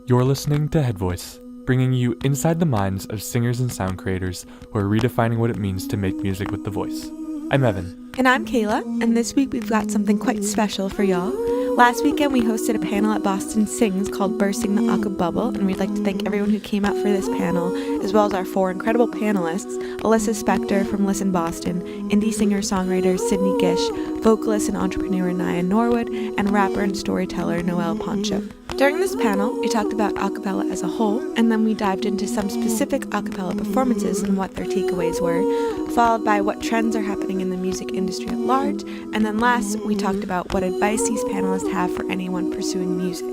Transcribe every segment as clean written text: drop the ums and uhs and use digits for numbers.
You're listening to Head Voice, bringing you inside the minds of singers and sound creators who are redefining what it means to make music with the voice. I'm Evan. And I'm Kayla, and this week we've got something quite special for y'all. Last weekend we hosted a panel at Boston Sings called Bursting the Aca-Bubble, and we'd like to thank everyone who came out for this panel, as well as our four incredible panelists, Alyssa Spector from Listen Boston, indie singer-songwriter Sidney Gish, vocalist and entrepreneur Norwood, and rapper and storyteller Noel Pancho. During this panel, we talked about acapella as a whole, and then we dived into some specific acapella performances and what their takeaways were, followed by what trends are happening in the music industry at large, and then last, we talked about what advice these panelists have for anyone pursuing music.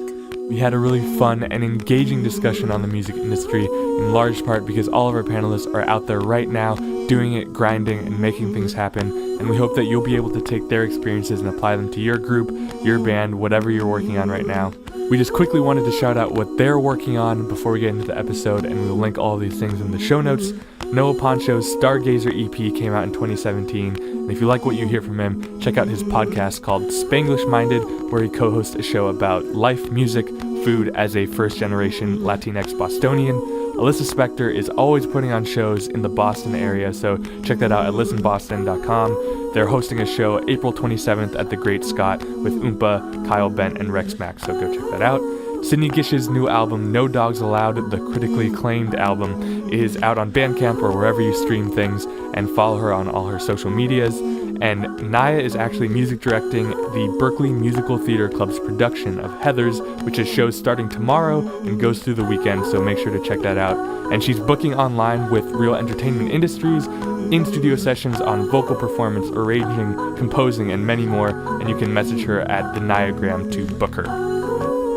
We had a really fun and engaging discussion on the music industry, in large part because all of our panelists are out there right now, doing it, grinding, and making things happen, and we hope that you'll be able to take their experiences and apply them to your group, your band, whatever you're working on right now. We just quickly wanted to shout out what they're working on before we get into the episode, and we'll link all of these things in the show notes. Noel Pancho's Stargazer EP came out in 2017, and if you like what you hear from him, check out his podcast called Spanglish Minded, where he co-hosts a show about life, music, food as a first-generation Latinx Bostonian. Alyssa Spector is always putting on shows in the Boston area, so check that out at listenboston.com. They're hosting a show April 27th at the Great Scott with Oompa, Kyle Bent, and Rex Mack, so go check that out. Sidney Gish's new album, No Dogs Allowed, the critically acclaimed album, is out on Bandcamp or wherever you stream things, and follow her on all her social medias. And Naya is actually music directing the Berkeley Musical Theater Club's production of Heathers, which is shows starting tomorrow and goes through the weekend, so make sure to check that out. And she's booking online with Real Entertainment Industries, in-studio sessions on vocal performance, arranging, composing, and many more, and you can message her at the Niagram to book her.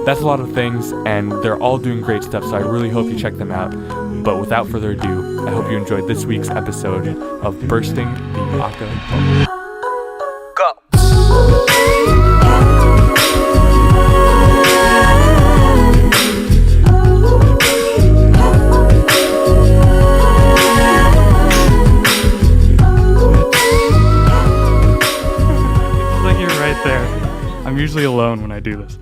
That's a lot of things, and they're all doing great stuff, so I really hope you check them out. But without further ado, I hope you enjoyed this week's episode of Bursting the Aca-Bubble. Go! Like you're right there. I'm usually alone when I do this.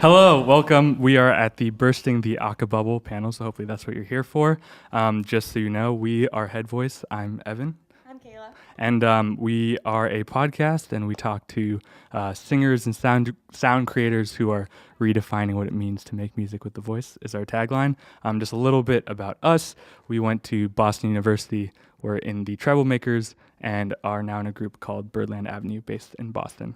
Hello, welcome. We are at the Bursting the Aca-Bubble panel, so hopefully that's what you're here for. Just so you know, we are Head Voice. I'm Evan. I'm Kayla. And we are a podcast, and we talk to singers and sound creators who are redefining what it means to make music with the voice, is our tagline. Just a little bit about us. We went to Boston University. We're in the Troublemakers and are now in a group called Birdland Avenue based in Boston.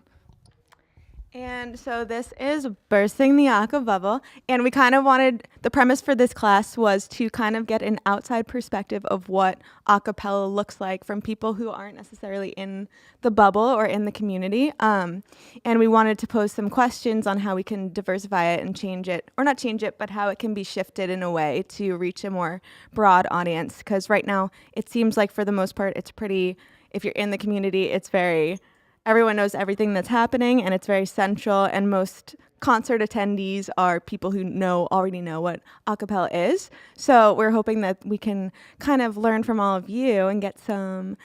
And so this is Bursting the Aca-Bubble, and we kind of wanted, the premise for this class was to kind of get an outside perspective of what acapella looks like from people who aren't necessarily in the bubble or in the community. And we wanted to pose some questions on how we can diversify it and change it, or not change it, but how it can be shifted in a way to reach a more broad audience. Because right now, it seems like for the most part, it's pretty, if you're in the community, it's very... Everyone knows everything that's happening, and it's very central, and most concert attendees are people who already know what acapella is. So we're hoping that we can kind of learn from all of you and get some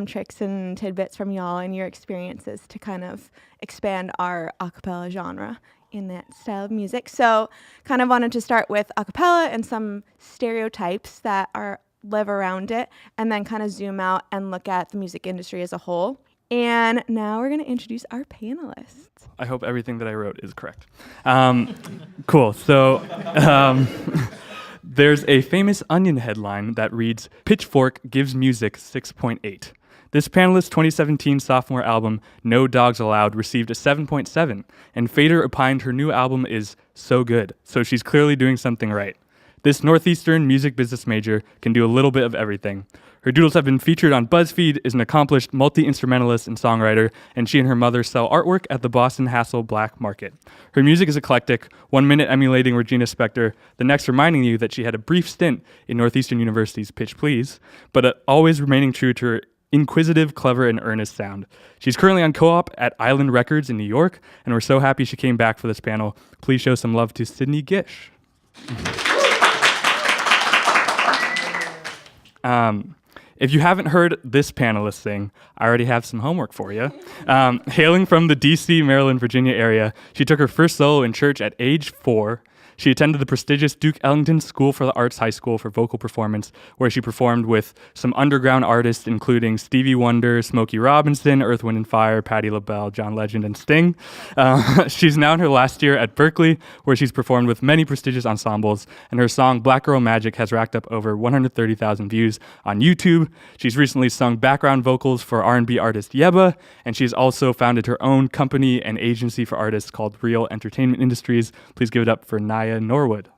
tricks and tidbits from y'all and your experiences to kind of expand our acapella genre in that style of music. So kind of wanted to start with acapella and some stereotypes that live around it, and then kind of zoom out and look at the music industry as a whole. And now we're going to introduce our panelists. I hope everything that I wrote is correct. Cool. So there's a famous Onion headline that reads, "Pitchfork gives music 6.8. This panelist's 2017 sophomore album, No Dogs Allowed, received a 7.7, and Fader opined her new album is so good, so she's clearly doing something right. This Northeastern music business major can do a little bit of everything. Her doodles have been featured on BuzzFeed, is an accomplished multi-instrumentalist and songwriter, and she and her mother sell artwork at the Boston Hassel Black Market. Her music is eclectic, 1 minute emulating Regina Spektor, the next reminding you that she had a brief stint in Northeastern University's Pitch Please, but always remaining true to her inquisitive, clever, and earnest sound. She's currently on co-op at Island Records in New York, and we're so happy she came back for this panel. Please show some love to Sidney Gish. If you haven't heard this panelist sing, I already have some homework for you. Hailing from the DC, Maryland, Virginia area, she took her first solo in church at age 4. She attended the prestigious Duke Ellington School for the Arts High School for vocal performance, where she performed with some underground artists, including Stevie Wonder, Smokey Robinson, Earth, Wind and Fire, Patti LaBelle, John Legend, and Sting. She's now in her last year at Berklee, where she's performed with many prestigious ensembles, and her song Black Girl Magic has racked up over 130,000 views on YouTube. She's recently sung background vocals for R&B artist YEBBA, and she's also founded her own company and agency for artists called Real Entertainment Industries. Please give it up for Naya Norwood.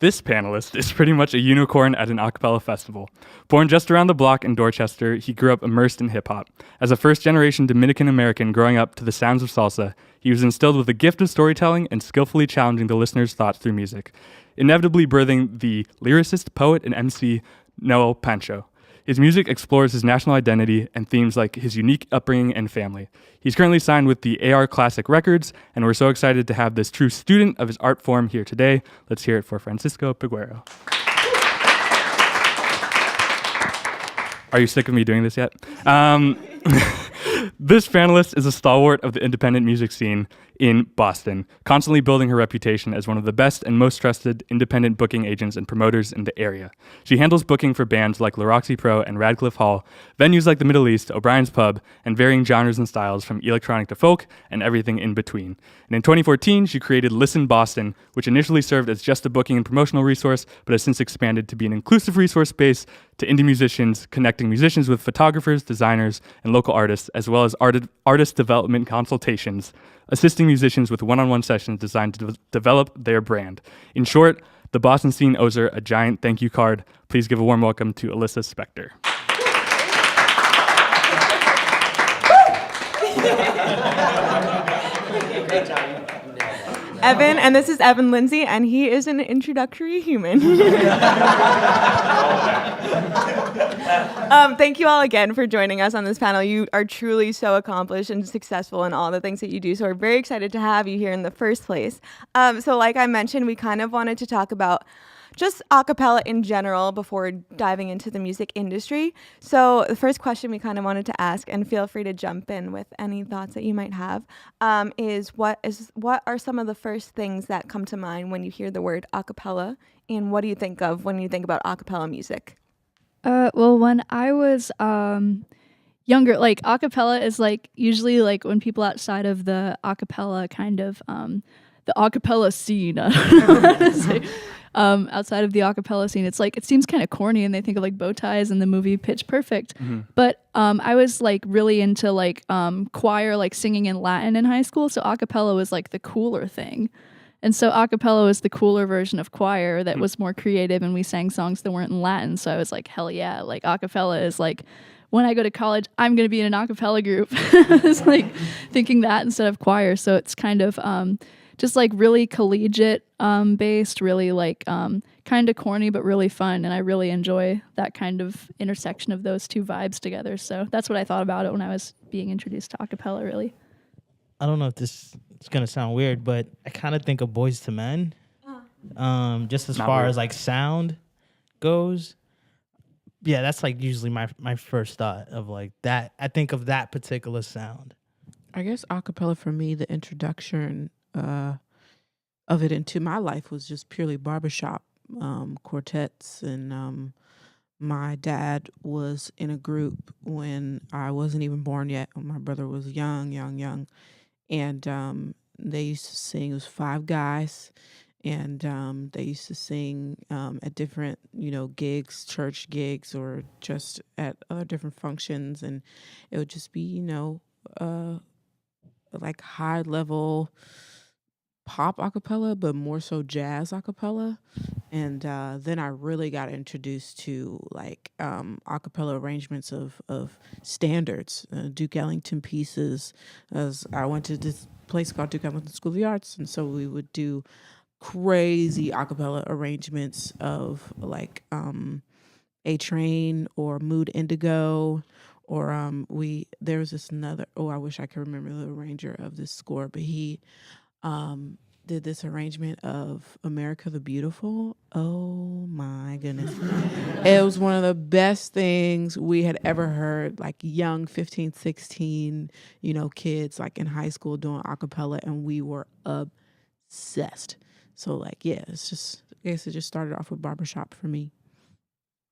This panelist is pretty much a unicorn at an a cappella festival. Born just around the block in Dorchester, he grew up immersed in hip-hop. As a first-generation Dominican-American growing up to the sounds of salsa, he was instilled with the gift of storytelling and skillfully challenging the listener's thoughts through music, inevitably birthing the lyricist, poet, and MC Noel Pancho. His music explores his national identity and themes like his unique upbringing and family. He's currently signed with the AR Classic Records, and we're so excited to have this true student of his art form here today. Let's hear it for Francisco Peguero. Are you sick of me doing this yet? This panelist is a stalwart of the independent music scene in Boston, constantly building her reputation as one of the best and most trusted independent booking agents and promoters in the area. She handles booking for bands like Laroxy Pro and Radcliffe Hall, venues like the Middle East, O'Brien's Pub, and varying genres and styles from electronic to folk and everything in between. And in 2014, she created Listen Boston, which initially served as just a booking and promotional resource, but has since expanded to be an inclusive resource space to indie musicians, connecting musicians with photographers, designers, and local artists, as well as artist development consultations, assisting musicians with one-on-one sessions designed to develop their brand. In short, the Boston scene owes her a giant thank you card. Please give a warm welcome to Alyssa Spector. Evan, and this is Evan Lindsay, and he is an introductory human. Thank you all again for joining us on this panel. You are truly so accomplished and successful in all the things that you do, so we're very excited to have you here in the first place. So like I mentioned, we kind of wanted to talk about just a cappella in general before diving into the music industry. So the first question we kind of wanted to ask, and feel free to jump in with any thoughts that you might have, is what are some of the first things that come to mind when you hear the word a cappella, and what do you think of when you think about a cappella music? Well, when I was younger, like a cappella is like usually like when people outside of the a cappella kind of the a cappella scene. I don't know how to say. Outside of the a cappella scene, it's like it seems kind of corny, and they think of like bow ties and the movie Pitch Perfect. Mm-hmm. But I was like really into like choir, like singing in Latin in high school. So a cappella was like the cooler thing. And so a cappella was the cooler version of choir that was more creative, and we sang songs that weren't in Latin. So I was like, hell yeah, like a cappella is like, when I go to college, I'm going to be in an a cappella group. I was like thinking that instead of choir. So it's kind of just like really collegiate based, really like kind of corny, but really fun. And I really enjoy that kind of intersection of those two vibes together. So that's what I thought about it when I was being introduced to a cappella, really. I don't know if this is going to sound weird, but I kind of think of Boys to Men. Just as far as like sound goes. Yeah, that's like usually my first thought of like that. I think of that particular sound. I guess a cappella for me, the introduction of it into my life was just purely barbershop quartets. And my dad was in a group when I wasn't even born yet, when my brother was young. And they used to sing, it was 5 guys. And they used to sing at different, gigs, church gigs, or just at other different functions. And it would just be, like high level pop a cappella, but more so jazz a cappella. And then I really got introduced to like a cappella arrangements of standards, Duke Ellington pieces. As I went to this place called Duke Ellington School of the Arts, and so we would do crazy a cappella arrangements of like A Train or Mood Indigo, or there was this another, I wish I could remember the arranger of this score, but he did this arrangement of America the Beautiful. Oh my goodness. It was one of the best things we had ever heard, like young 15, 16, kids like in high school doing a cappella, and we were obsessed. So like, yeah, I guess it just started off with barbershop for me.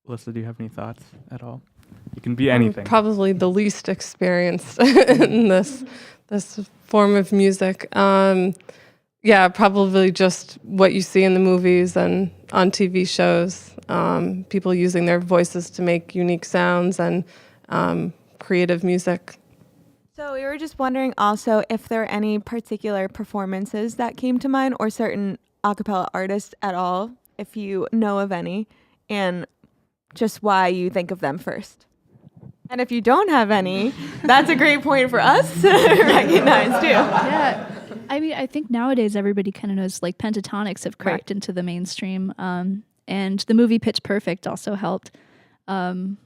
Alyssa, do you have any thoughts at all? You can be anything. Probably the least experienced in this form of music. Yeah, probably just what you see in the movies and on TV shows. People using their voices to make unique sounds and creative music. So we were just wondering also if there are any particular performances that came to mind or certain a cappella artists at all, if you know of any, and just why you think of them first. And if you don't have any, that's a great point for us to recognize too. Yeah. I mean, I think nowadays everybody kind of knows like Pentatonix have cracked into the mainstream. And the movie Pitch Perfect also helped. And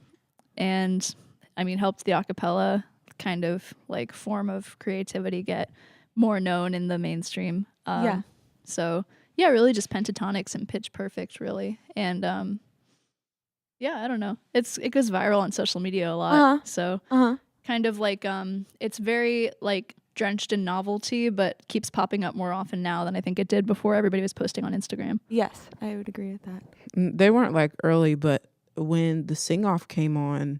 I mean, helped the a cappella kind of like form of creativity get more known in the mainstream. Yeah. So yeah, really just Pentatonix and Pitch Perfect really. And yeah, I don't know. It goes viral on social media a lot. So kind of like it's very like drenched in novelty, but keeps popping up more often now than I think it did before everybody was posting on Instagram. Yes, I would agree with that. They weren't like early, but when the sing-off came on,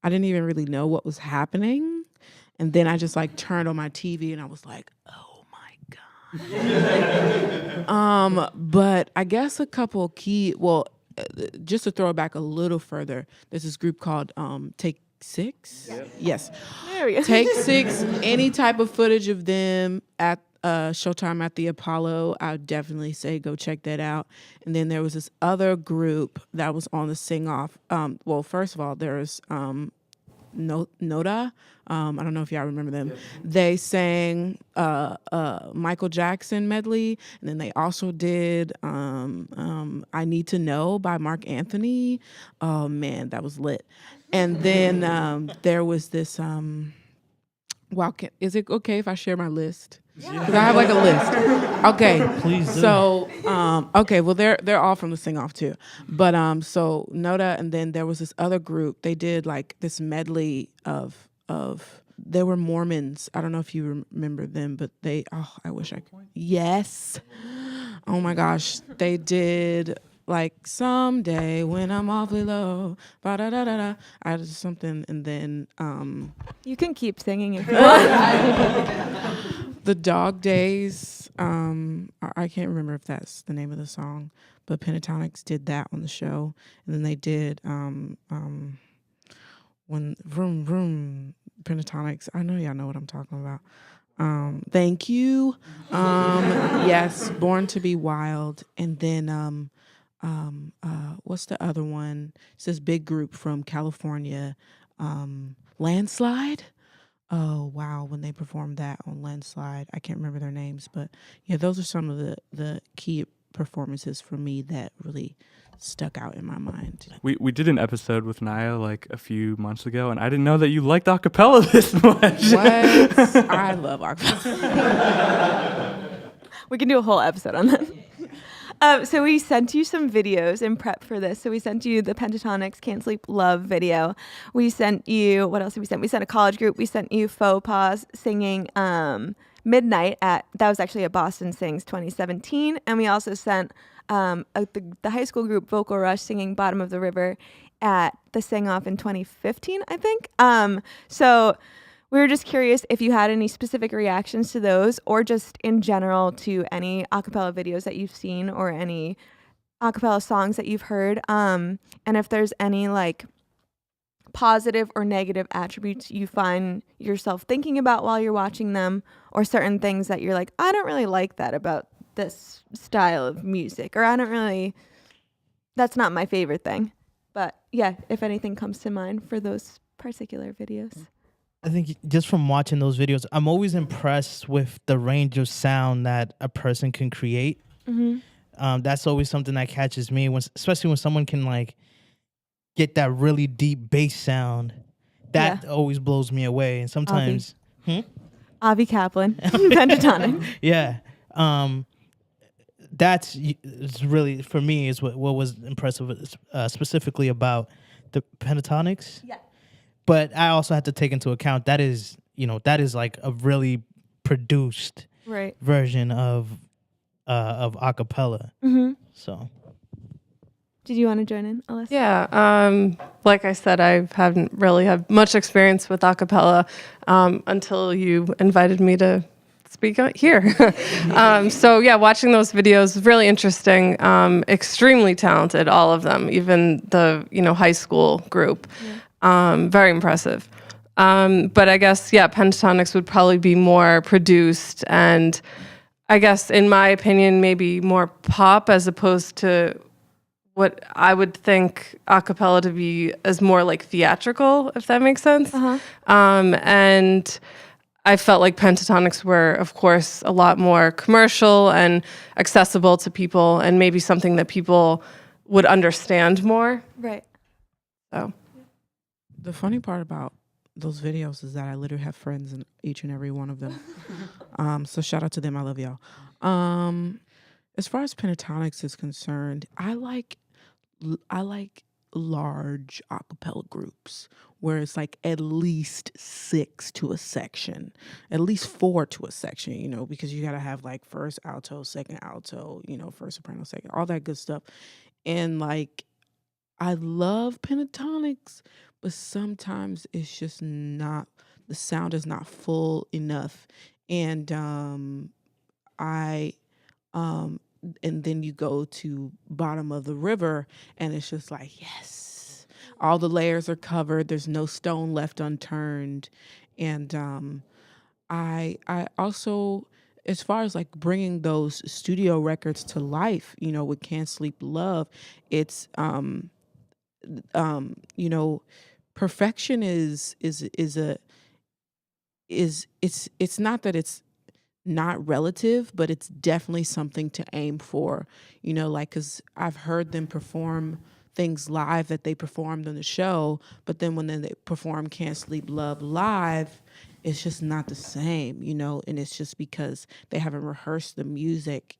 I didn't even really know what was happening. And then I just like turned on my TV and I was like, oh my God. But I guess a couple key, just to throw it back a little further, there's this group called Take 6. Yes. There we go. Take 6, any type of footage of them at Showtime at the Apollo, I would definitely say go check that out. And then there was this other group that was on the sing-off. Well, first of all, there's Noda. I don't know if y'all remember them. They sang Michael Jackson medley, and then they also did I Need to Know by Mark Anthony. Oh man, that was lit. And then there was this is it okay if I share my list? Because I have like a list. Okay. Please do. So okay, well they're all from the sing off too. But so Noda, and then there was this other group. They did like this medley of they were Mormons. I don't know if you remember them, but I wish I could. Yes. Oh my gosh. They did like Someday When I'm Awfully Low. Ba-da-da-da-da. I did something, and then You can keep singing if you want. The Dog Days. I can't remember if that's the name of the song, but Pentatonix did that on the show, and then they did when Vroom Vroom Pentatonix. I know y'all know what I'm talking about. Thank You. Yes, Born to Be Wild, and then what's the other one? It's this big group from California, Landslide. Oh wow, when they performed that on Landslide, I can't remember their names, but yeah, those are some of the key performances for me that really stuck out in my mind. We did an episode with Naya like a few months ago, and I didn't know that you liked a cappella this much. What? I love acapella. We can do a whole episode on that. So we sent you some videos in prep for this. So we sent you the Pentatonix Can't Sleep Love video. We sent you, what else did we send? We sent a college group. We sent you Faux singing Midnight that was actually at Boston Sings 2017. And we also sent the high school group Vocal Rush singing Bottom of the River at the Sing-Off in 2015, I think. So we were just curious if you had any specific reactions to those or just in general to any a cappella videos that you've seen or any a cappella songs that you've heard. And if there's any like positive or negative attributes you find yourself thinking about while you're watching them, or certain things that you're like, I don't really like that about this style of music, or that's not my favorite thing. But yeah, if anything comes to mind for those particular videos. I think just from watching those videos, I'm always impressed with the range of sound that a person can create. Mm-hmm. That's always something that catches me, especially when someone can like get that really deep bass sound. That always blows me away. And sometimes, Avi Kaplan, Pentatonix. Yeah. that's is really for me is what was impressive specifically about the Pentatonix. Yeah. But I also had to take into account that is like a really produced Right. version of acapella. Mm-hmm. So Did you want to join in, Alyssa? Yeah, like I said, I haven't really had much experience with acapella until you invited me to speak out here. So yeah, watching those videos was really interesting. Extremely talented, all of them, even the high school group. Very impressive. But I guess Pentatonix would probably be more produced and I guess in my opinion maybe more pop as opposed to what I would think a cappella to be as more like theatrical, if that makes sense. Uh-huh. And I felt like Pentatonix were, of course, a lot more commercial and accessible to people and maybe something that people would understand more. Right. So The funny part about those videos is that I literally have friends in each and every one of them. So shout out to them. I love y'all. As far as Pentatonix is concerned, I like large acapella groups where it's like at least 6 to a section, at least 4 to a section, because you got to have like first alto, second alto, first soprano, second, all that good stuff. And like, I love Pentatonix, but sometimes it's just not, the sound is not full enough. And and then you go to bottom of the river and it's just like, yes, all the layers are covered. There's no stone left unturned. And I also, as far as like bringing those studio records to life, with Can't Sleep Love, it's, perfection it's not that it's not relative, but it's definitely something to aim for, like, because I've heard them perform things live that they performed on the show, but then when they perform Can't Sleep Love live, it's just not the same, and it's just because they haven't rehearsed the music,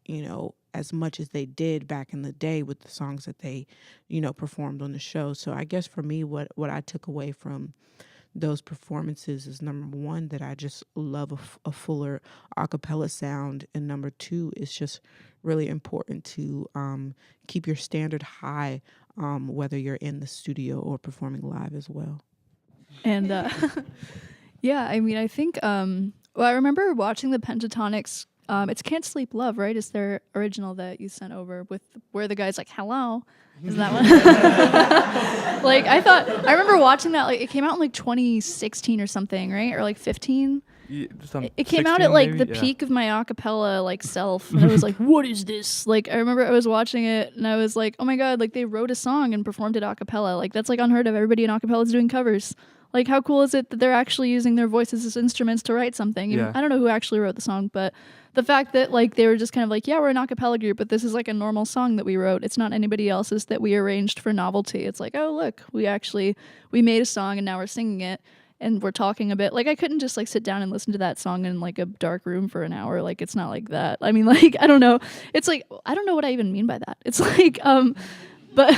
as much as they did back in the day with the songs that they, performed on the show. So I guess for me, what I took away from those performances is number one, that I just love a fuller a cappella sound, and number two, it's just really important to keep your standard high, whether you're in the studio or performing live as well. And yeah, I mean, I think I remember watching the Pentatonix. It's Can't Sleep Love, right? Is their original that you sent over with where the guy's like, hello? Is that one? Like, I remember watching that, like, it came out in like 2016 or something, right? Or like 15? It came out at like the peak of my acapella like self. And I was like, what is this? Like, I remember I was watching it and I was like, oh my God, like they wrote a song and performed it acapella. Like, that's like unheard of. Everybody in acapella is doing covers. Like, how cool is it that they're actually using their voices as instruments to write something? Yeah. I don't know who actually wrote the song, but the fact that, like, they were just kind of like, yeah, we're an a cappella group, but this is, like, a normal song that we wrote. It's not anybody else's that we arranged for novelty. It's like, oh, look, we made a song and now we're singing it and we're talking a bit. Like, I couldn't just, like, sit down and listen to that song in, like, a dark room for an hour. Like, it's not like that. I mean, like, I don't know. It's like, I don't know what I even mean by that. It's like, but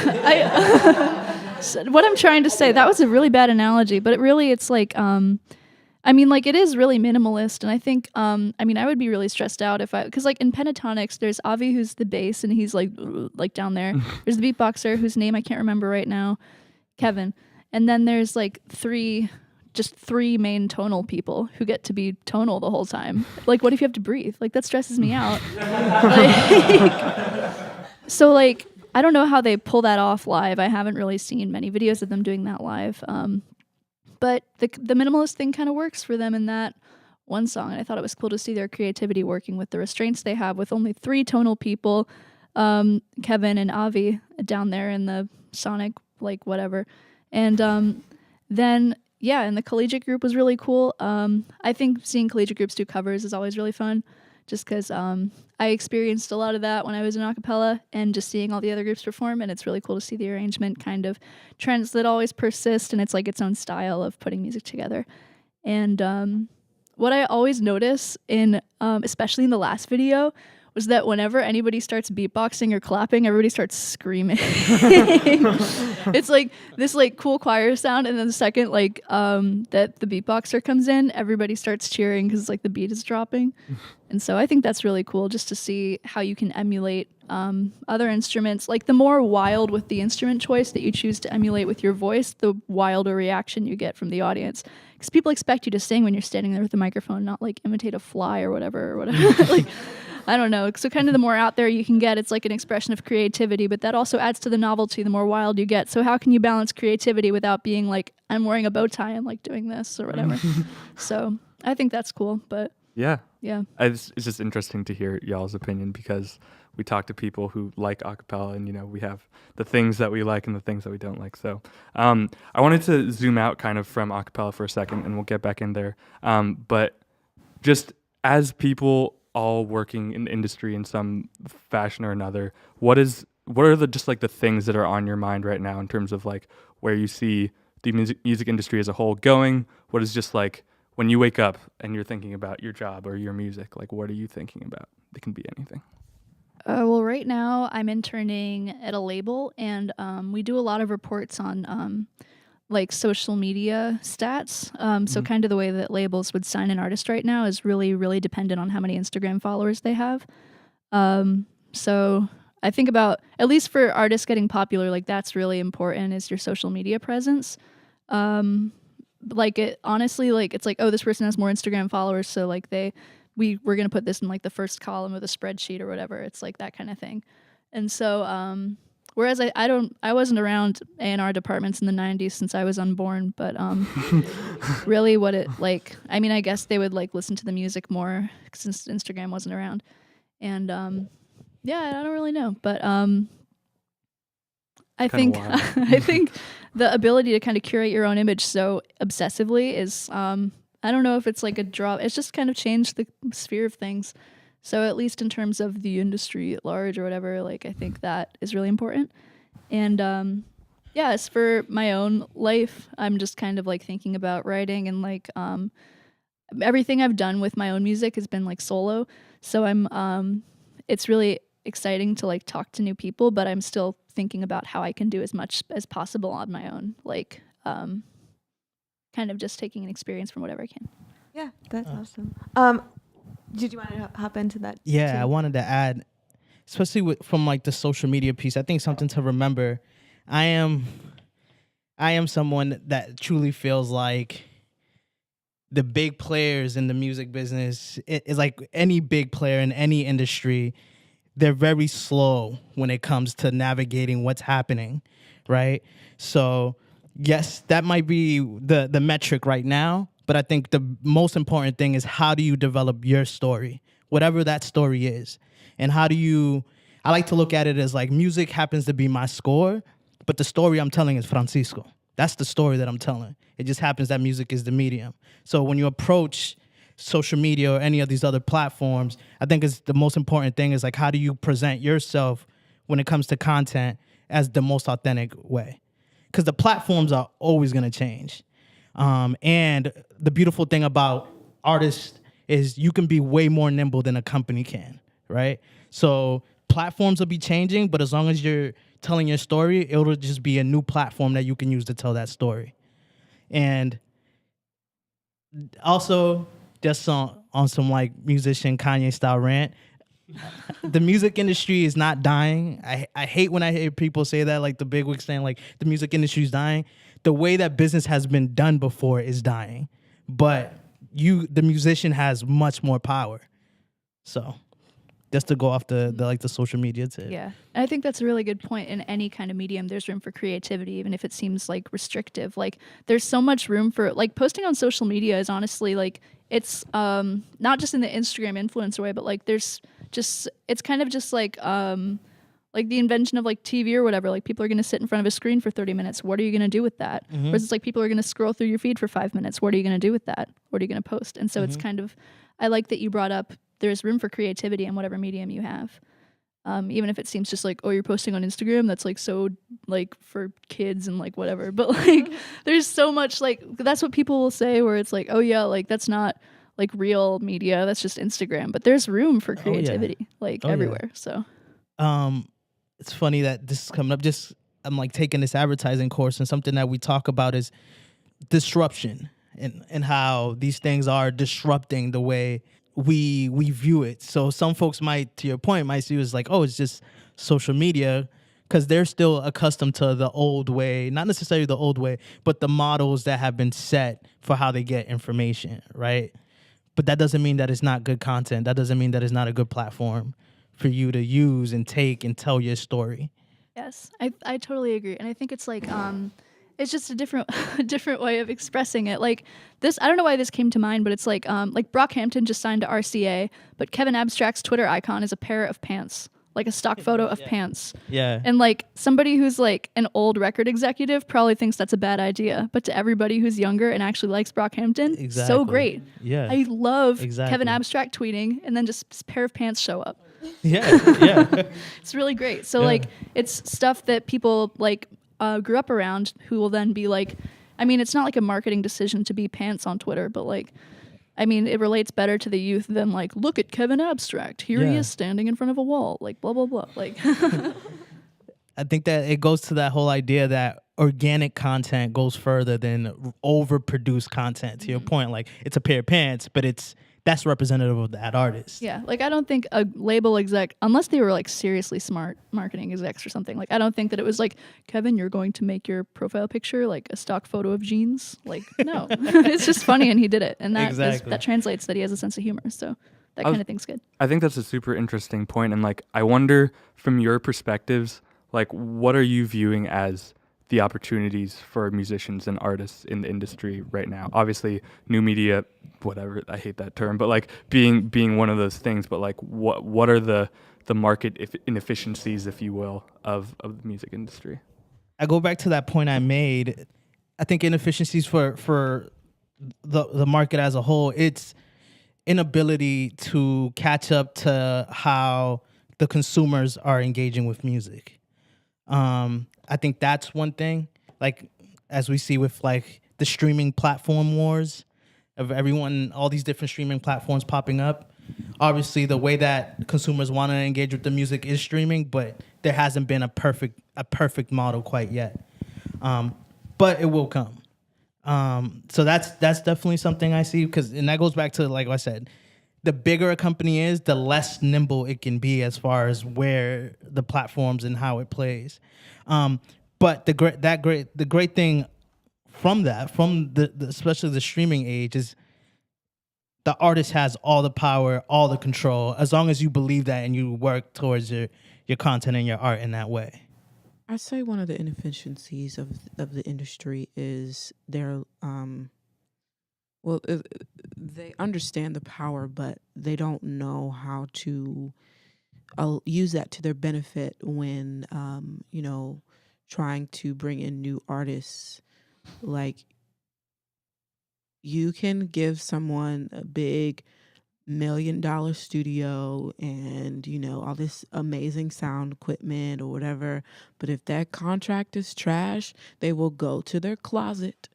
what I'm trying to say, that was a really bad analogy, but it's like, I mean, like, it is really minimalist, and I think, I mean, I would be really stressed out because, like, in Pentatonix, there's Avi, who's the bass, and he's, like down there. There's the beatboxer, whose name I can't remember right now, Kevin. And then there's, like, three main tonal people who get to be tonal the whole time. Like, what if you have to breathe? Like, that stresses me out. Like, so, like, I don't know how they pull that off live. I haven't really seen many videos of them doing that live. But the minimalist thing kind of works for them in that one song. And I thought it was cool to see their creativity working with the restraints they have with only 3 tonal people, Kevin and Avi down there in the sonic, like, whatever. And then, yeah, and the collegiate group was really cool. I think seeing collegiate groups do covers is always really fun, just because I experienced a lot of that when I was in acapella and just seeing all the other groups perform, and it's really cool to see the arrangement kind of trends that always persist, and it's like its own style of putting music together. And what I always notice in, especially in the last video, was that whenever anybody starts beatboxing or clapping, everybody starts screaming. It's like this like cool choir sound, and then the second like that the beatboxer comes in, everybody starts cheering because like the beat is dropping. And so I think that's really cool just to see how you can emulate other instruments. Like the more wild with the instrument choice that you choose to emulate with your voice, the wilder reaction you get from the audience. Because people expect you to sing when you're standing there with the microphone, not like imitate a fly or whatever. Like, I don't know. So kind of the more out there you can get, it's like an expression of creativity, but that also adds to the novelty the more wild you get. So how can you balance creativity without being like, I'm wearing a bow tie and like doing this or whatever? So I think that's cool, but Yeah. yeah. It's just interesting to hear y'all's opinion because we talk to people who like acapella and, you know, we have the things that we like and the things that we don't like. So I wanted to zoom out kind of from acapella for a second and we'll get back in there. But just as people all working in the industry in some fashion or another, what are the just like the things that are on your mind right now in terms of like where you see the music industry as a whole going? What is just like when you wake up and you're thinking about your job or your music, like what are you thinking about? It can be anything. Well, right now I'm interning at a label, and we do a lot of reports on like social media stats. So kind of the way that labels would sign an artist right now is really, really dependent on how many Instagram followers they have. So I think about, at least for artists getting popular, like that's really important is your social media presence. Like it honestly, like it's like, oh, this person has more Instagram followers, so like we're gonna put this in like the first column of the spreadsheet or whatever. It's like that kind of thing. And so whereas I wasn't around A&R departments in the 90s since I was unborn, but really what it like, I mean, I guess they would like listen to the music more since Instagram wasn't around. And yeah, I don't really know, but I think I think the ability to kind of curate your own image so obsessively is I don't know if it's like a draw. It's just kind of changed the sphere of things. So at least in terms of the industry at large or whatever, like I think that is really important. And yeah, as for my own life, I'm just kind of like thinking about writing and like everything I've done with my own music has been like solo. So it's really exciting to like talk to new people, but I'm still thinking about how I can do as much as possible on my own, like kind of just taking an experience from whatever I can. Yeah, that's awesome. Did you want to hop into that? Yeah, too? I wanted to add, especially from like the social media piece, I think something to remember. I am someone that truly feels like the big players in the music business, it's like any big player in any industry, they're very slow when it comes to navigating what's happening, right? So yes, that might be the metric right now, but I think the most important thing is how do you develop your story, whatever that story is. And how do you, I like to look at it as like music happens to be my score, but the story I'm telling is Francisco. That's the story that I'm telling. It just happens that music is the medium. So when you approach social media or any of these other platforms, I think it's the most important thing is like how do you present yourself when it comes to content as the most authentic way? Because the platforms are always going to change. And the beautiful thing about artists is you can be way more nimble than a company can, right? So platforms will be changing, but as long as you're telling your story, it'll just be a new platform that you can use to tell that story. And also, just on some like musician Kanye style rant, the music industry is not dying. I hate when I hear people say that, like the bigwigs saying like the music industry is dying. The way that business has been done before is dying, but the musician has much more power. So just to go off the social media tip. Yeah, and I think that's a really good point. In any kind of medium, there's room for creativity, even if it seems like restrictive. Like there's so much room for like posting on social media is honestly like it's not just in the Instagram influencer way, but like there's just it's kind of just like the invention of like TV or whatever. Like people are going to sit in front of a screen for 30 minutes. What are you going to do with that? Mm-hmm. Versus like people are going to scroll through your feed for 5 minutes. What are you going to do with that? What are you going to post? And so it's kind of, I like that you brought up there's room for creativity in whatever medium you have. Even if it seems just like, oh, you're posting on Instagram, that's like so like for kids and like whatever. But like there's so much like, that's what people will say where it's like, oh yeah, like that's not like real media that's just Instagram, but there's room for creativity like Oh, yeah. everywhere. So It's funny that this is coming up. I'm like taking this advertising course, and something that we talk about is disruption and how these things are disrupting the way we view it. So some folks might, to your point, might see it as like, oh, it's just social media, because they're still accustomed to the old way, not necessarily the old way, but the models that have been set for how they get information, right? But that doesn't mean that it's not good content. That doesn't mean that it's not a good platform for you to use and take and tell your story. yes, I totally agree. And I think it's like, it's just a different different way of expressing it. Like this, I don't know why this came to mind, but it's like Brockhampton just signed to RCA, but Kevin Abstract's Twitter icon is a pair of pants, like a stock photo of pants. Yeah. And like somebody who's like an old record executive probably thinks that's a bad idea, but to everybody who's younger and actually likes Brockhampton, so Exactly. great. Yeah. I love Exactly. Kevin Abstract tweeting and then just a pair of pants show up. Yeah. Yeah. It's really great. So Yeah. like it's stuff that people like grew up around who will then be like, I mean, it's not like a marketing decision to be pants on Twitter, but like, I mean, it relates better to the youth than like, look at Kevin Abstract. Here he Yeah. is standing in front of a wall, like blah, blah, blah. Like, I think that it goes to that whole idea that organic content goes further than overproduced content. To your point, like it's a pair of pants, but that's representative of that artist. yeah, like I don't think a label exec, unless they were like seriously smart marketing execs or something, like I don't think that it was like, Kevin, you're going to make your profile picture like a stock photo of jeans. Like, no, it's just funny and he did it. And that Exactly. that translates that he has a sense of humor. So that kind of thing's good. I think that's a super interesting point, and like I wonder from your perspectives, like what are you viewing as the opportunities for musicians and artists in the industry right now? Obviously, new media, whatever, I hate that term, but like being one of those things. But like, what are the market inefficiencies, if you will, of the music industry? I go back to that point I made. I think inefficiencies for the market as a whole, it's inability to catch up to how the consumers are engaging with music. I think that's one thing, like as we see with like the streaming platform wars of everyone, all these different streaming platforms popping up. Obviously, the way that consumers want to engage with the music is streaming, but there hasn't been a perfect model quite yet. But it will come. So that's definitely something I see, and that goes back to, like I said, the bigger a company is, the less nimble it can be as far as where the platforms and how it plays. But the great thing from the especially the streaming age, is the artist has all the power, all the control, as long as you believe that and you work towards your content and your art in that way. I'd say one of the inefficiencies of the industry is their they understand the power, but they don't know how to use that to their benefit when trying to bring in new artists. Like, you can give someone a big $1 million studio and all this amazing sound equipment or whatever, but if that contract is trash, they will go to their closet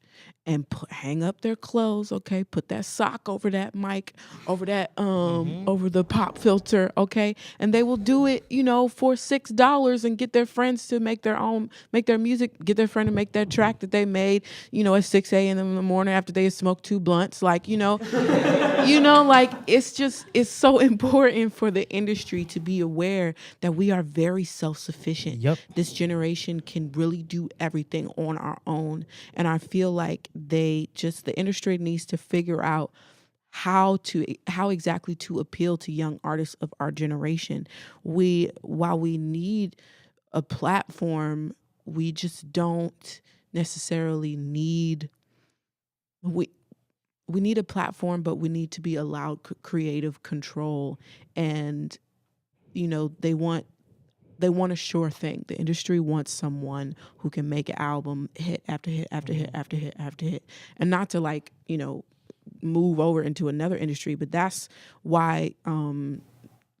and hang up their clothes, okay? Put that sock over that mic, over that over the pop filter, okay? And they will do it, for $6 and get their friends to make their music, get their friend to make that track that they made, at 6 a.m. in the morning after they smoked 2 blunts, like, like it's so important for the industry to be aware that we are very self-sufficient. Yep. This generation can really do everything on our own, and I feel like the industry needs to figure out how exactly to appeal to young artists of our generation. While we need a platform, we just don't necessarily need we need a platform, but we need to be allowed creative control. And they want a sure thing. The industry wants someone who can make an album hit after hit after hit after hit after hit, and not to move over into another industry. But that's why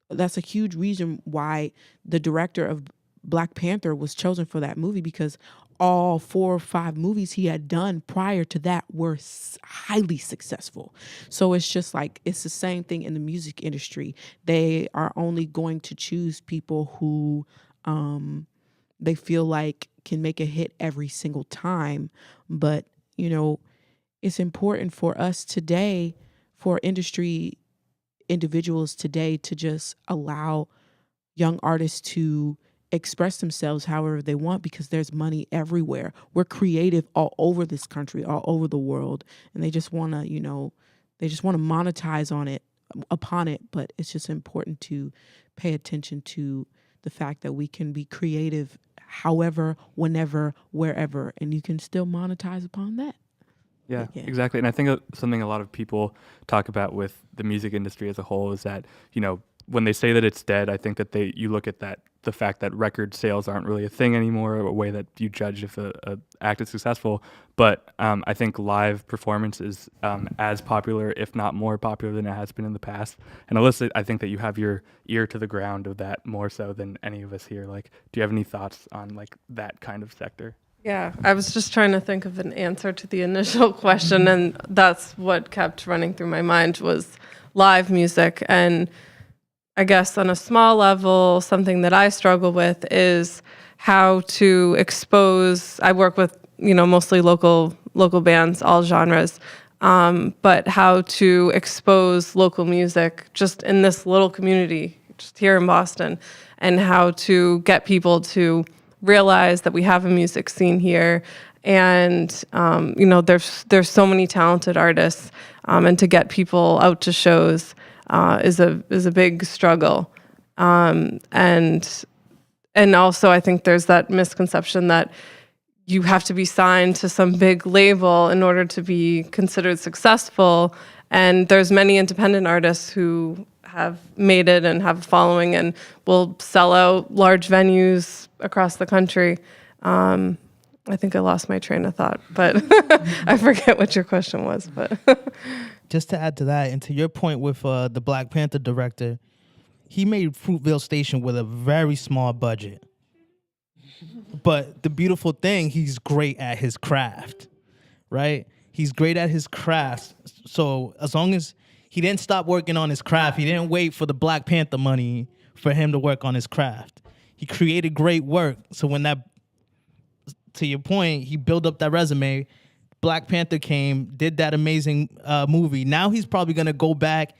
that's a huge reason why the director of Black Panther was chosen for that movie, because all 4 or 5 movies he had done prior to that were highly successful. So it's just like, it's the same thing in the music industry. They are only going to choose people who they feel like can make a hit every single time. But, you know, it's important for us today, for industry individuals today, to just allow young artists to express themselves however they want, because there's money everywhere. We're creative all over this country, all over the world, and they just want to, you know, they just want to monetize upon it. But it's just important to pay attention to the fact that we can be creative however, whenever, wherever, and you can still monetize upon that. Yeah, exactly. And I think something a lot of people talk about with the music industry as a whole is that, you know, when they say that it's dead, I think that you look at the fact that record sales aren't really a thing anymore, or a way that you judge if a act is successful. But I think live performance is as popular, if not more popular, than it has been in the past. And Alyssa, I think that you have your ear to the ground of that more so than any of us here. Like, do you have any thoughts on like that kind of sector? Yeah, I was just trying to think of an answer to the initial question, and that's what kept running through my mind was live music. And I guess on a small level, something that I struggle with is how to expose. I work with, you know, mostly local bands, all genres, but how to expose local music just in this little community, just here in Boston, and how to get people to realize that we have a music scene here, and you know, there's so many talented artists, and to get people out to shows is a big struggle, and also I think there's that misconception that you have to be signed to some big label in order to be considered successful, and there's many independent artists who have made it and have a following and will sell out large venues across the country. I think I lost my train of thought, but I forget what your question was. But just to add to that, and to your point with the Black Panther director, he made Fruitvale Station with a very small budget. But the beautiful thing, he's great at his craft, right? He's great at his craft. So as long as he didn't stop working on his craft, he didn't wait for the Black Panther money for him to work on his craft. He created great work. So when that, to your point, he built up that resume, Black Panther came, did that amazing movie. Now he's probably going to go back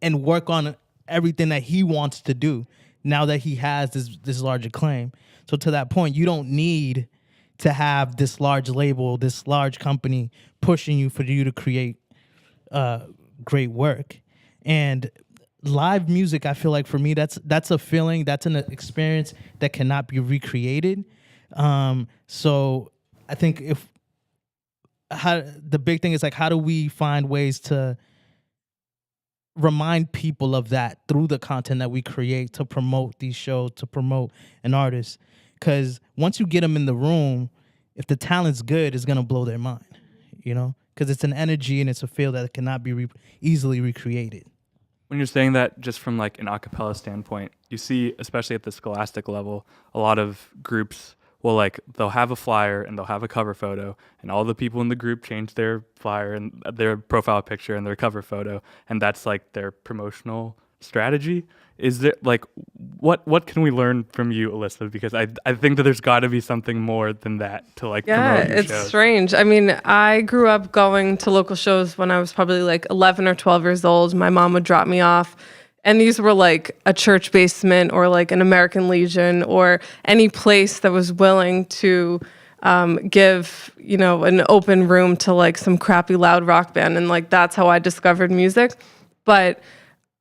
and work on everything that he wants to do now that he has this large acclaim. So to that point, you don't need to have this large label, this large company pushing you for you to create great work. And live music, I feel like for me, that's a feeling, that's an experience that cannot be recreated. So I think the big thing is like, how do we find ways to remind people of that through the content that we create to promote these shows, to promote an artist? Because once you get them in the room, if the talent's good, it's going to blow their mind, you know? Because it's an energy and it's a feel that cannot be easily recreated. When you're saying that just from like an a cappella standpoint, you see, especially at the scholastic level, a lot of groups will they'll have a flyer and they'll have a cover photo, and all the people in the group change their flyer and their profile picture and their cover photo, and that's like their promotional strategy. Is there what can we learn from you, Alyssa? Because I think that there's got to be something more than that to promote your it's shows. Strange. I mean, I grew up going to local shows when I was probably 11 or 12 years old. My mom would drop me off, and these were like a church basement or like an American Legion or any place that was willing to give, an open room to some crappy loud rock band. And that's how I discovered music. But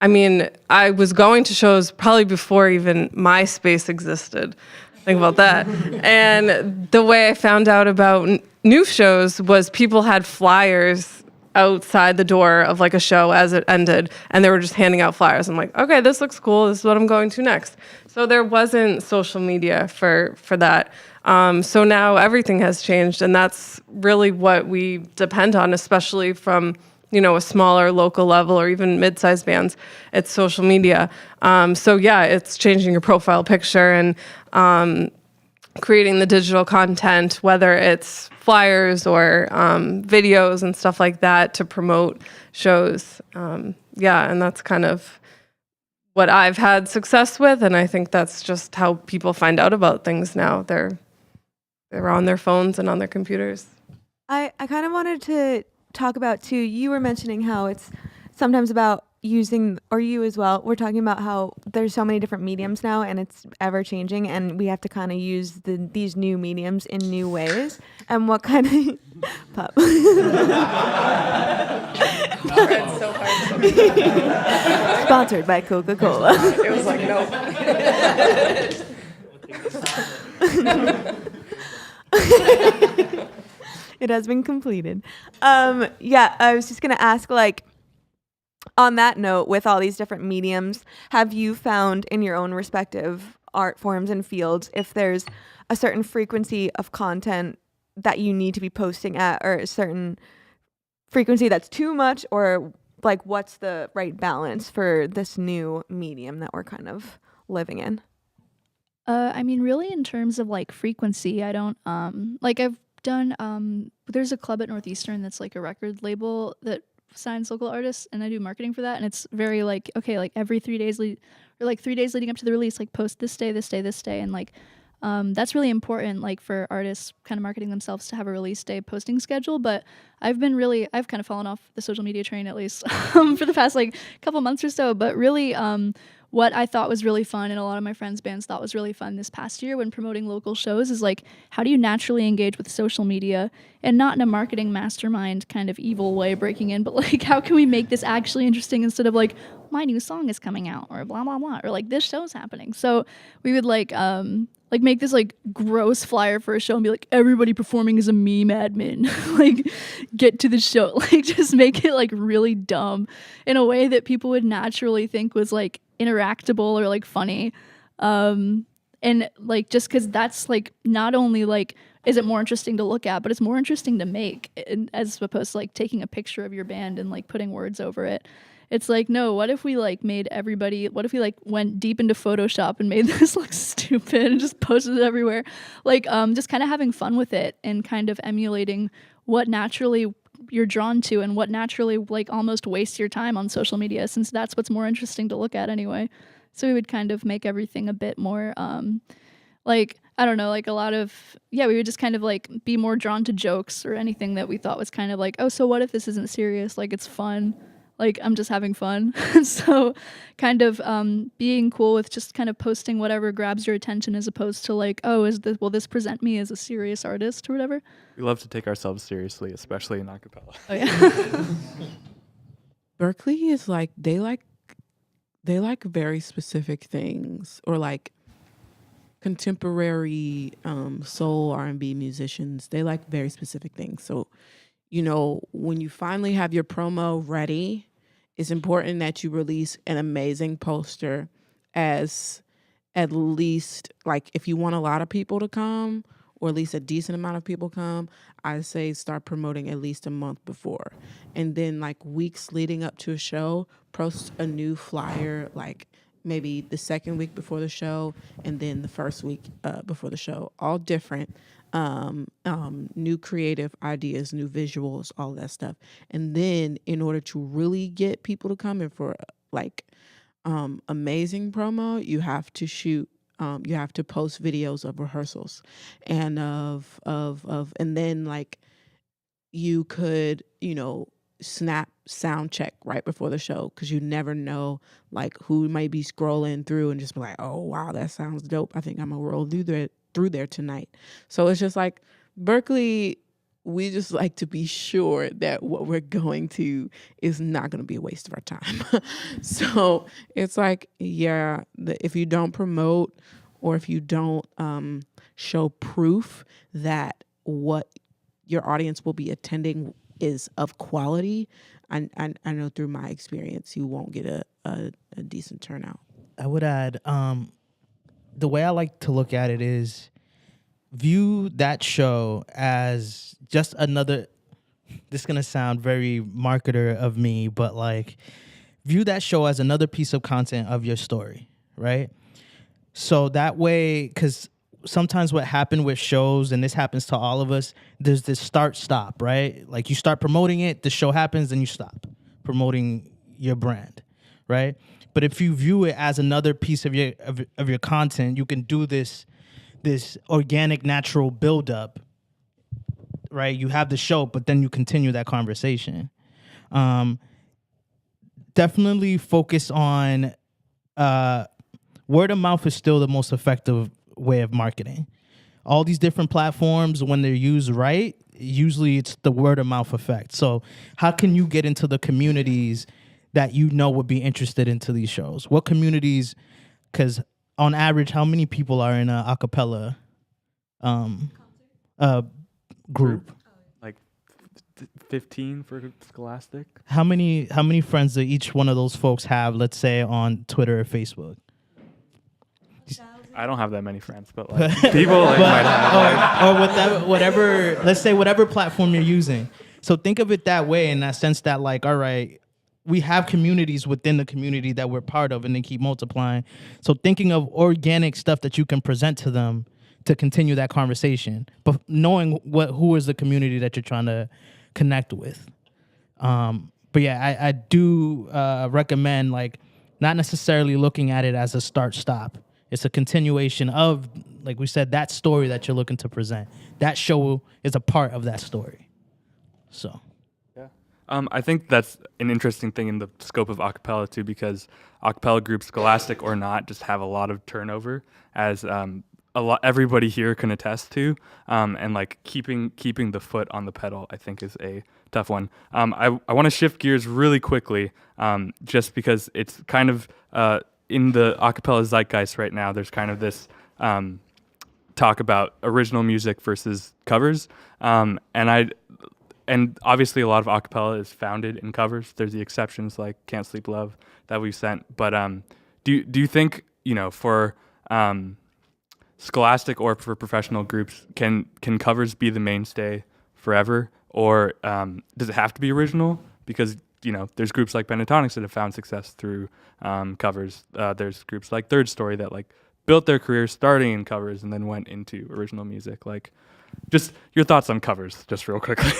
I mean, I was going to shows probably before even MySpace existed. Think about that. And the way I found out about new shows was people had flyers outside the door of a show as it ended, and they were just handing out flyers. I'm like, okay, this looks cool. This is what I'm going to next. So there wasn't social media for that. So now everything has changed, and that's really what we depend on, especially from a smaller local level or even mid-sized bands. It's social media. So yeah, it's changing your profile picture and creating the digital content, whether it's flyers or videos and stuff like that to promote shows. Yeah, and that's kind of what I've had success with, and I think that's just how people find out about things now. They're on their phones and on their computers. I kind of wanted to talk about too, you were mentioning how it's sometimes about using, or you as well, we're talking about how there's so many different mediums now and it's ever changing and we have to kind of use these new mediums in new ways. And what kind of pup sponsored by Coca-Cola. It was like, no. It has been completed. Yeah, I was just gonna ask, like, on that note, with all these different mediums, have you found in your own respective art forms and fields if there's a certain frequency of content that you need to be posting at, or a certain frequency that's too much, or like what's the right balance for this new medium that we're kind of living in? I mean, really, in terms of like frequency, I don't like I've done there's a club at Northeastern that's like a record label that signs local artists, and I do marketing for that, and it's very like, okay, like every 3 days or like 3 days leading up to the release, like post this day, this day, this day, and like that's really important, like for artists kind of marketing themselves to have a release day posting schedule. But I've kind of fallen off the social media train, at least for the past like couple months or so. But really what I thought was really fun, and a lot of my friends' bands thought was really fun this past year when promoting local shows, is like, how do you naturally engage with social media, and not in a marketing mastermind kind of evil way breaking in, but like, how can we make this actually interesting instead of like, my new song is coming out, or blah, blah, blah, or like this show's happening. So we would like make this like gross flyer for a show and be like, everybody performing as a meme admin, like get to the show, like just make it like really dumb in a way that people would naturally think was like interactable or like funny. And like, just because that's like, not only like is it more interesting to look at, but it's more interesting to make, as opposed to like taking a picture of your band and like putting words over it. It's like, no, what if we like what if we like went deep into Photoshop and made this look stupid and just posted it everywhere? Like, just kind of having fun with it and kind of emulating what naturally you're drawn to and what naturally like almost wastes your time on social media, since that's what's more interesting to look at anyway. So we would kind of make everything a bit more, like, I don't know, like a lot of, we would just kind of like be more drawn to jokes or anything that we thought was kind of like, oh, so what if this isn't serious? Like, it's fun. Like, I'm just having fun. So kind of being cool with just kind of posting whatever grabs your attention, as opposed to like, oh, will this present me as a serious artist or whatever? We love to take ourselves seriously, especially in acapella. Oh, yeah. Berkeley is like, they like very specific things, or like contemporary soul R&B musicians. They like very specific things. So, you know, when you finally have your promo ready, it's important that you release an amazing poster, as at least, like, if you want a lot of people to come, or at least a decent amount of people come, I say start promoting at least a month before. And then like weeks leading up to a show, post a new flyer, like maybe the second week before the show, and then the first week before the show. All different. New creative ideas, new visuals, all that stuff. And then in order to really get people to come in for like amazing promo, you have to shoot, you have to post videos of rehearsals and and then like you could, you know, snap sound check right before the show, because you never know like who might be scrolling through and just be like, oh wow, that sounds dope, I think I'm gonna roll through there tonight. So it's just like Berkeley, we just like to be sure that what we're going to is not going to be a waste of our time. So it's like, if you don't promote, or if you don't show proof that what your audience will be attending is of quality, I know through my experience you won't get a decent turnout. I would add, the way I like to look at it is view that show as just another, this is going to sound very marketer of me, but like view that show as another piece of content of your story, right? So that way, because sometimes what happened with shows, and this happens to all of us, there's this start-stop, right? Like you start promoting it, the show happens, then you stop promoting your brand, right? But if you view it as another piece of your content, you can do this organic, natural build-up, right? You have the show, but then you continue that conversation. Definitely focus on word of mouth is still the most effective way of marketing. All these different platforms, when they're used right, usually it's the word of mouth effect. So how can you get into the communities that you know would be interested into these shows? What communities, because on average, how many people are in a acapella group? Like 15 for Scholastic. How many friends do each one of those folks have, let's say, on Twitter or Facebook? I don't have that many friends, but like people like, might have. Or with that, whatever, let's say whatever platform you're using. So think of it that way, in that sense that like, all right, we have communities within the community that we're part of, and they keep multiplying. So thinking of organic stuff that you can present to them to continue that conversation, but knowing who is the community that you're trying to connect with. But yeah, I do recommend like not necessarily looking at it as a start-stop. It's a continuation of, like we said, that story that you're looking to present. That show is a part of that story. So, yeah. I think that's an interesting thing in the scope of acapella too, because acapella groups, Scholastic or not, just have a lot of turnover, as everybody here can attest to. And like keeping the foot on the pedal, I think, is a tough one. I want to shift gears really quickly, just because it's kind of in the acapella zeitgeist right now. There's kind of this talk about original music versus covers, and obviously a lot of acapella is founded in covers. There's the exceptions like "Can't Sleep Love" that we've sent, but do you think, for Scholastic or for professional groups, can covers be the mainstay forever, or does it have to be original? Because there's groups like Pentatonix that have found success through covers. There's groups like Third Story that like built their career starting in covers and then went into original music. Like, just your thoughts on covers, just real quickly.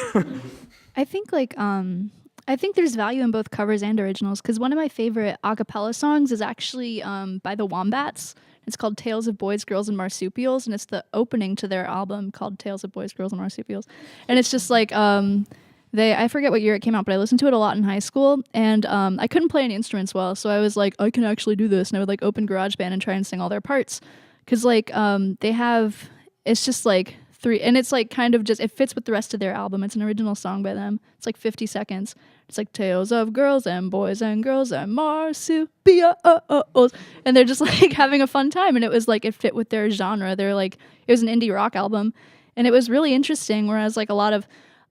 I think I think there's value in both covers and originals, because one of my favorite a cappella songs is actually by the Wombats. It's called Tales of Boys, Girls, and Marsupials, and it's the opening to their album called Tales of Boys, Girls, and Marsupials. And it's just like I forget what year it came out, but I listened to it a lot in high school, and I couldn't play any instruments well, so I was like, I can actually do this, and I would like open GarageBand and try and sing all their parts, because like it's just like three, and it's like kind of just, it fits with the rest of their album. It's an original song by them. It's like 50 seconds. It's like tales of girls and boys and girls and marsupials, and they're just like having a fun time, and it was like, it fit with their genre. They're like, it was an indie rock album, and it was really interesting, whereas like a lot of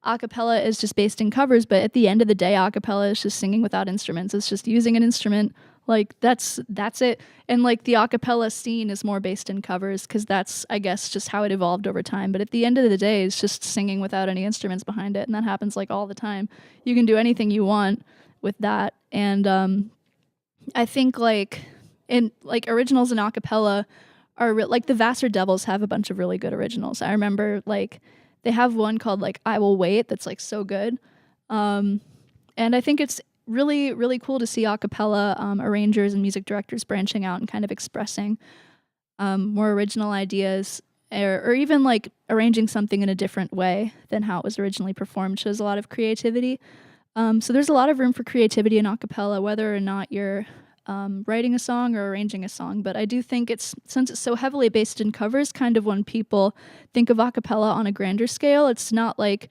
acapella is just based in covers, but at the end of the day, acapella is just singing without instruments. It's just using an instrument. Like that's it. And like the acapella scene is more based in covers, because that's, I guess, just how it evolved over time. But at the end of the day, it's just singing without any instruments behind it, and that happens like all the time. You can do anything you want with that. And I think like in like originals and acapella are like the Vassar Devils have a bunch of really good originals. I remember like they have one called like I Will Wait that's like so good. And I think it's really, really cool to see a cappella arrangers and music directors branching out and kind of expressing more original ideas, or even like arranging something in a different way than how it was originally performed. Shows a lot of creativity. So there's a lot of room for creativity in a cappella, whether or not you're writing a song or arranging a song. But I do think since it's so heavily based in covers, kind of when people think of a cappella on a grander scale, it's not like,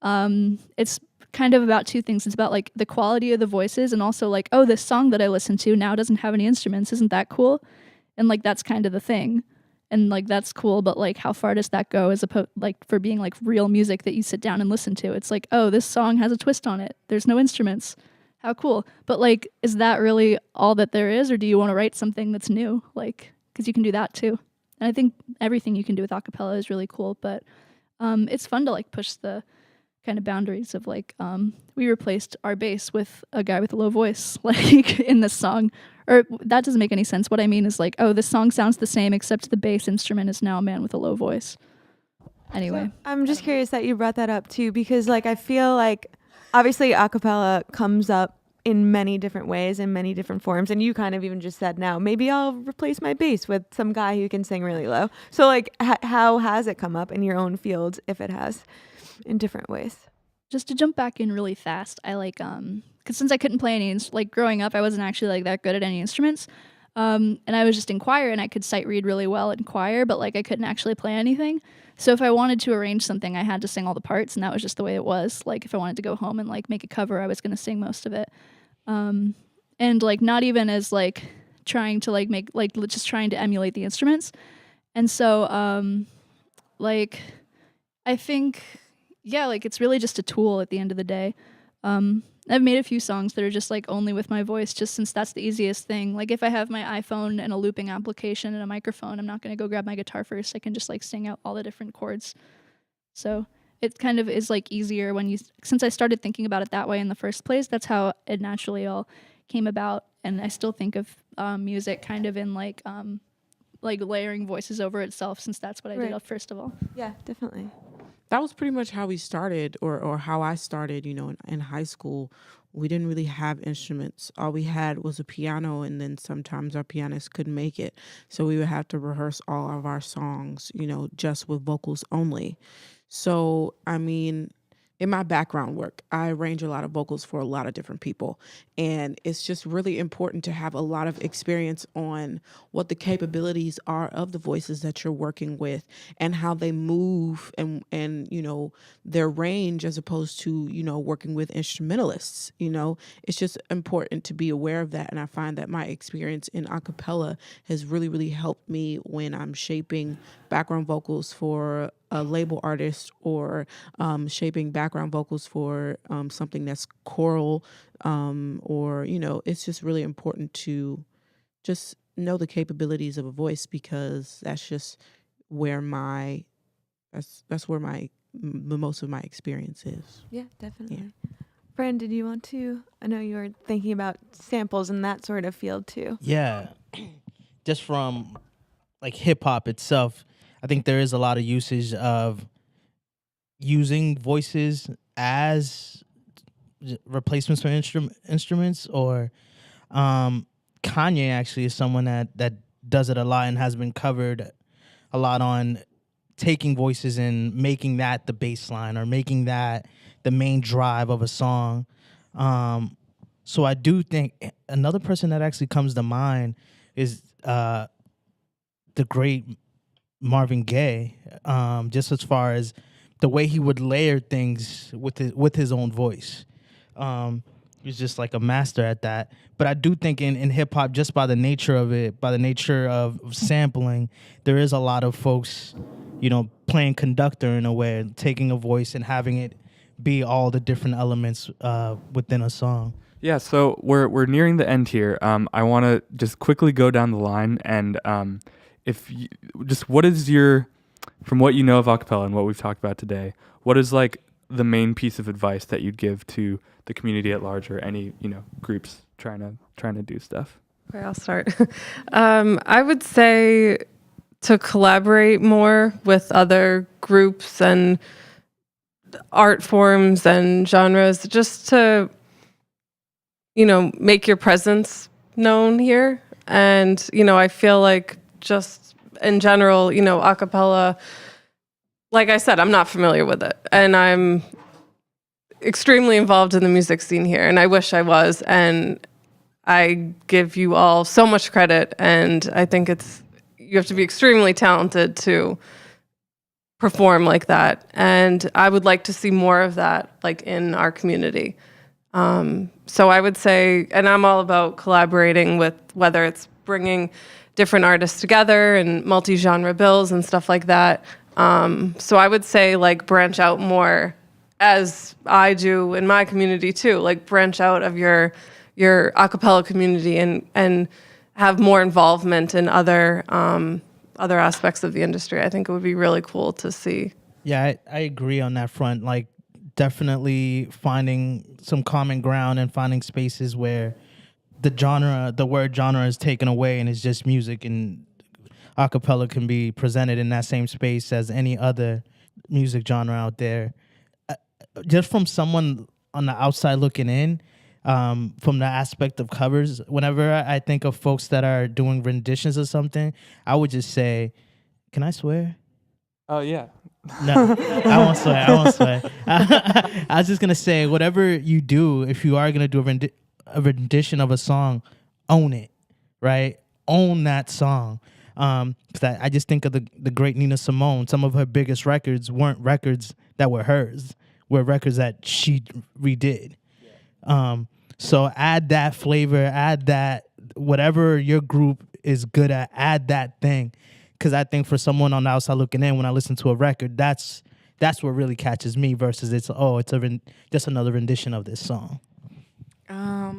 it's kind of about two things. It's about like the quality of the voices, and also like, oh, this song that I listened to now doesn't have any instruments. Isn't that cool? And like, that's kind of the thing. And like, that's cool, but like, how far does that go as opposed like for being like real music that you sit down and listen to? It's like, oh, this song has a twist on it. There's no instruments. How cool. But like, is that really all that there is? Or do you want to write something that's new? Like, because you can do that too. And I think everything you can do with a cappella is really cool, but it's fun to like push the kind of boundaries of like we replaced our bass with a guy with a low voice like in this song. Or that doesn't make any sense. What I mean is like, oh, this song sounds the same except the bass instrument is now a man with a low voice. Anyway. So I'm just curious that you brought that up too, because like I feel like obviously a cappella comes up in many different ways, in many different forms, and you kind of even just said now maybe I'll replace my bass with some guy who can sing really low. So like how has it come up in your own field, if it has, in different ways? Just to jump back in really fast, I like because since I couldn't play any like growing up, I wasn't actually like that good at any instruments, and I was just in choir and I could sight read really well in choir, but like I couldn't actually play anything. So if I wanted to arrange something, I had to sing all the parts, and that was just the way it was. Like if I wanted to go home and like make a cover, I was going to sing most of it. And like not even as like trying to like make like just trying to emulate the instruments. And so like I think like it's really just a tool at the end of the day. I've made a few songs that are just like only with my voice, just since that's the easiest thing. Like if I have my iPhone and a looping application and a microphone, I'm not going to go grab my guitar first. I can just like sing out all the different chords. So it kind of is like easier since I started thinking about it that way in the first place, that's how it naturally all came about. And I still think of music kind of in like layering voices over itself, since that's what I did first of all. Yeah, definitely. That was pretty much how we started, or how I started, in high school. We didn't really have instruments. All we had was a piano, and then sometimes our pianist couldn't make it. So we would have to rehearse all of our songs, just with vocals only. So, I mean, in my background work, I arrange a lot of vocals for a lot of different people. And it's just really important to have a lot of experience on what the capabilities are of the voices that you're working with and how they move and their range, as opposed to, working with instrumentalists. It's just important to be aware of that. And I find that my experience in a cappella has really, really helped me when I'm shaping background vocals for a label artist, or shaping background vocals for something that's choral, or it's just really important to just know the capabilities of a voice, because that's just where that's where most of my experience is. Yeah, definitely. Yeah. Fran, did you want to? I know you were thinking about samples in that sort of field too. Yeah, just from like hip hop itself, I think there is a lot of usage of using voices as replacements for instruments, or Kanye actually is someone that does it a lot and has been covered a lot on taking voices and making that the bass line, or making that the main drive of a song. So I do think another person that actually comes to mind is the great Marvin Gaye, just as far as the way he would layer things with his own voice. He's just like a master at that. But I do think in hip hop, just by the nature of it, by the nature of sampling, there is a lot of folks, playing conductor in a way, taking a voice and having it be all the different elements within a song. Yeah, so we're nearing the end here. I want to just quickly go down the line, and what is from what you know of acapella and what we've talked about today, what is like the main piece of advice that you'd give to the community at large, or any groups trying to do stuff? Okay, I'll start. I would say to collaborate more with other groups and art forms and genres, just to make your presence known here. And I feel like just in general, a cappella, like I said, I'm not familiar with it, and I'm extremely involved in the music scene here, and I wish I was, and I give you all so much credit, and I think you have to be extremely talented to perform like that, and I would like to see more of that, like in our community. So I would say, and I'm all about collaborating with, whether it's bringing different artists together and multi-genre bills and stuff like that. So I would say, like, branch out more, as I do in my community too, like branch out of your a cappella community and have more involvement in other aspects of the industry. I think it would be really cool to see. Yeah, I agree on that front. Like, definitely finding some common ground and finding spaces where the word genre is taken away and it's just music, and acapella can be presented in that same space as any other music genre out there. Just from someone on the outside looking in, from the aspect of covers, whenever I think of folks that are doing renditions of something, I would just say, can I swear? Oh, yeah. No, I won't swear. I was just going to say, whatever you do, if you are going to do a rendition of a song, own it, right? Own that song. Because I just think of the great Nina Simone. Some of her biggest records weren't records that were hers, were records that she redid. So add that flavor, add that, whatever your group is good at, add that thing. Because I think for someone on the outside looking in, when I listen to a record, that's what really catches me versus it's just another rendition of this song. I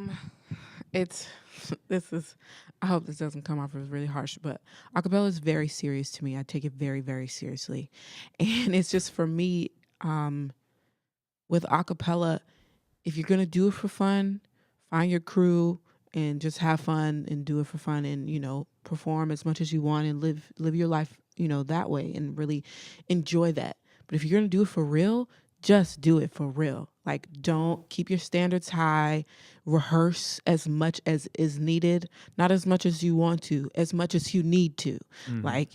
hope this doesn't come off as really harsh, but acapella is very serious to me. I take it very, very seriously. And it's just, for me, with acapella, if you're going to do it for fun, find your crew and just have fun and do it for fun, and, perform as much as you want and live your life, that way, and really enjoy that. But if you're going to do it for real, just do it for real. Like, don't keep your standards high. Rehearse as much as is needed, not as much as you want to, as much as you need to. Mm-hmm. Like,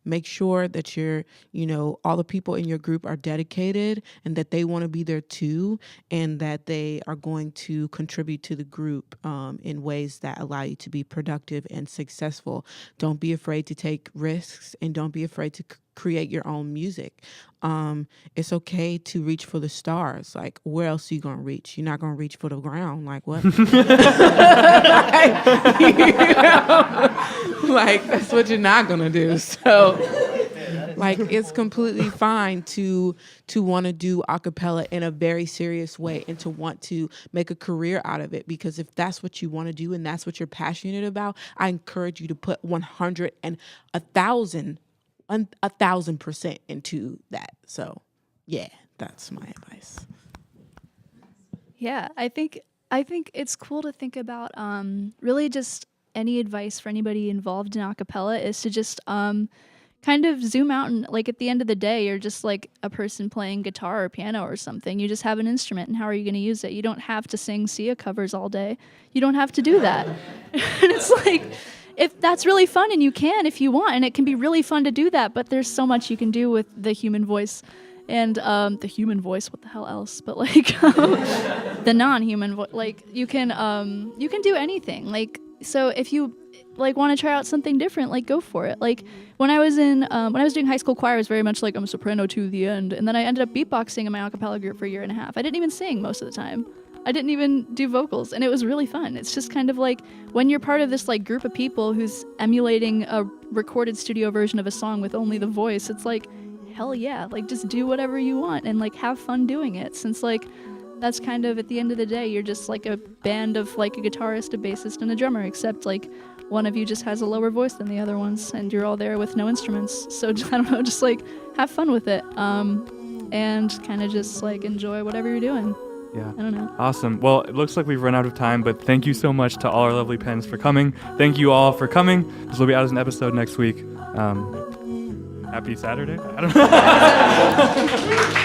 make sure that all the people in your group are dedicated and that they want to be there too, and that they are going to contribute to the group in ways that allow you to be productive and successful. Don't be afraid to take risks, and don't be afraid to create your own music. It's okay to reach for the stars. Like, where else are you going to reach? You're not going to reach for the ground. Like, what? Like, that's what you're not going to do. So, like, it's completely fine to want to do a cappella in a very serious way and to want to make a career out of it. Because if that's what you want to do and that's what you're passionate about, I encourage you to put 100 and 1,000% into that. So, yeah, that's my advice. Yeah, I think it's cool to think about really just any advice for anybody involved in a cappella is to just kind of zoom out, and like at the end of the day, you're just like a person playing guitar or piano or something. You just have an instrument, and how are you going to use it? You don't have to sing Sia covers all day. You don't have to do that. And it's like, if that's really fun, and you can if you want, and it can be really fun to do that, but there's so much you can do with the human voice. And the human voice, what the hell else? But like the non-human voice, like you can do anything. Like, so if you like want to try out something different, like go for it. Like when I was doing high school choir, I was very much like I'm a soprano to the end, and then I ended up beatboxing in my a cappella group for a year and a half. I didn't even sing most of the time. I didn't even do vocals, and it was really fun. It's just kind of like when you're part of this like group of people who's emulating a recorded studio version of a song with only the voice. It's like, hell yeah, like just do whatever you want and like have fun doing it, since like that's kind of, at the end of the day, you're just like a band of like a guitarist, a bassist, and a drummer, except like one of you just has a lower voice than the other ones, and you're all there with no instruments. So I don't know, just like have fun with it, and kind of just like enjoy whatever you're doing. Yeah. I don't know. Awesome. Well, it looks like we've run out of time, but thank you so much to all our lovely pens for coming. Thank you all for coming. This will be out as an episode next week. Happy Saturday? I don't know.